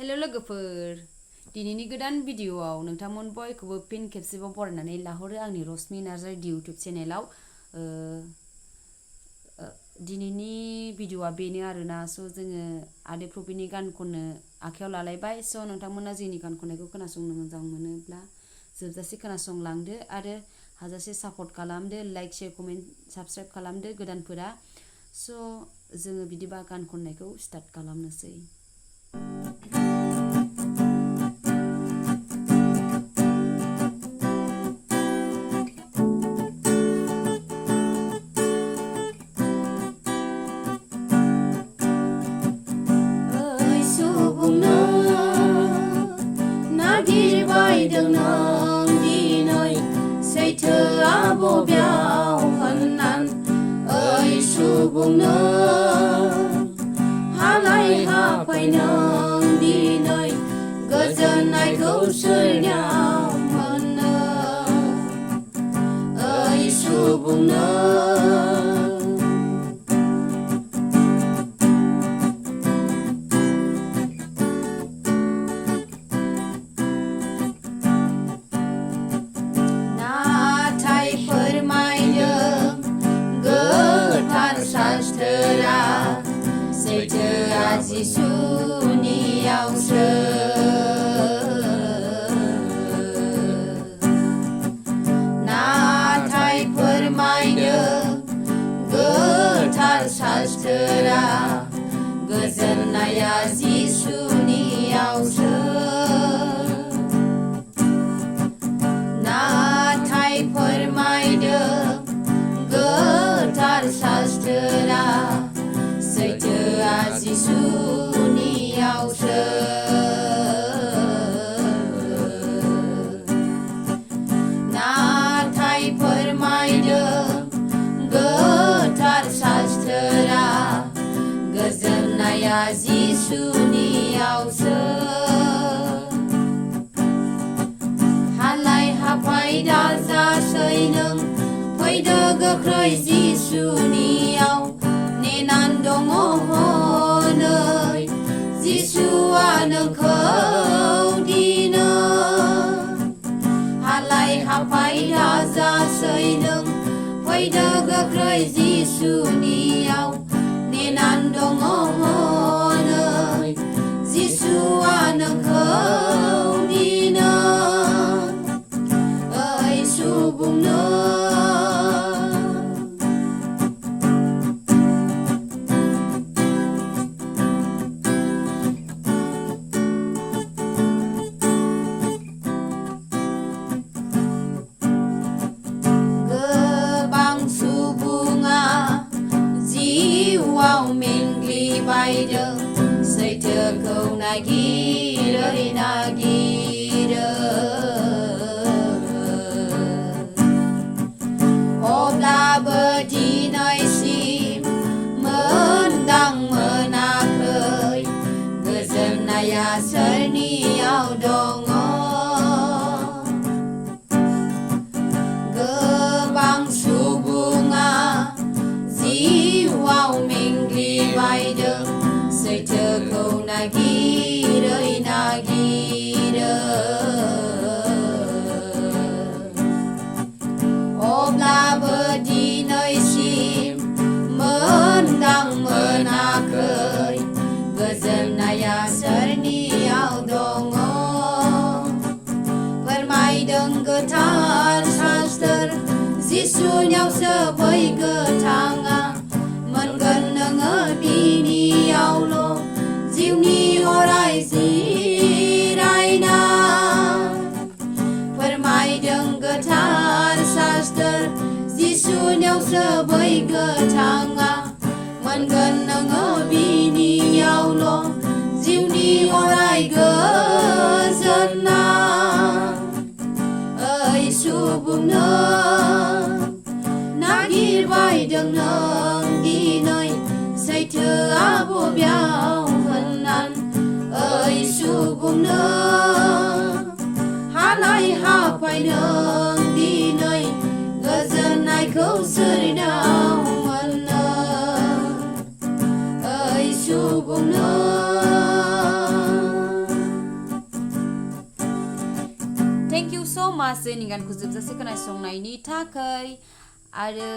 hello लोगोफोर दिनैनि गोदान भिडिअआव नोंथांमोन बयखौबो फिन खेबसेबाव बरायनानै लाहरो आंनि रश्मि नार्जारी इउट्यूब चेनेलाव दिनैनि भिडिअआ बेनो आरोना स' जोङो आदै प्रबिननि गान खननो आखायाव लालायबाय स' नोंथांमोना जोंनि गान खननायखौ खोनासंनो मोजां मोनोब्ला जोबजासे खोनासंलांदो आरो हाजासे सापर्ट खालामदो लाइक शेयार कमेन्ट साबस्क्राइब खालामदो गोदानफोरा स' जोङो बिदिबा गान खननायखौ स्टार्ट खालामनोसै नागिरबायदों नों दिनै सैथोआ बबेयाव होननान ओइ सुबुंनो हालाय हाफाय नों दिनै गोजोननायखौ सोरनियाव मोननो ओइ सुबुंनो सैथोआ जिसुनियावसो नाथाय फोरमायनो गोथार शास्त्रा गोजोननाया जिसुनियावसो नाथाय फोरमायनो गोथार शास्त्रा सैथोआ जिसुनियावसो नाथाय फोरमायनो गोथार शास्त्रा गोजोननाया जिसुनियावसो हालाय हाफाय दाजासै नों फैदो गोख्रै जिसुनियाव नेनान दङ हनै जिसुआ नोंखौ दिनो हालाय हाफाय दाजासै नों फैदो गोख्रै जिसुनियाव नेनान दङ हनै जिसुआ नोंखौ दिनो ओइ सुबुंनो मेंग्लिबायदों सैथोखौ नागिरै नागिरो अब्लाबो दिनैसिम मोनदां मोनाखै गोजोननाया सोरनियाव दङ गोबां सुबुङा जिउआव मेंग्लिबायदों सैथोखौ नागिरै नागिरो अब्लाबो दिनैसिम मोनदां मोनाखै गोजोननाया सोरनियाव दङ फोरमायदों गोथार शास्त्र जिसुनियावसो बै गोथाङा मोनगोन नोङो बिनियावल' जिउनि अराय जिरायना फोरमायदों गोथार शास्त्र जिसुनियावसो बै गोथाङा मोनगोन नोङो बिनियावल' जिउनि अराय गोजोनना ओइ सुबुंनो नागिरबायदों नों दिनै सैथोआ बबेयाव होननान ओइ सुबुंनो हालाय हाफाय नों दिनै गोजोननायखौ सोरनाव मोननो ओइ सुबुंनो माच जोंनि गानखौ जोबजासे खोनासंनायनि थाखाय आरो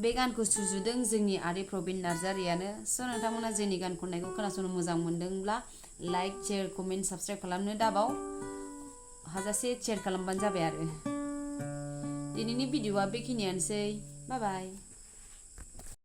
बे गानखौ सुजुदों जोंनि आदै प्रबिन नार्जारियानो स' नोंथांमोना जोंनि गान खननायखौ खोनासंनो मोजां मोनदोंब्ला लाइक शेयार कमेन्ट साबस्क्राइब खालामनो दाबाव हाजासे शेयार खालामबानो जाबाय आरो दिनैनि भिडिअ'आ बेखिनियानोसै बाय बाय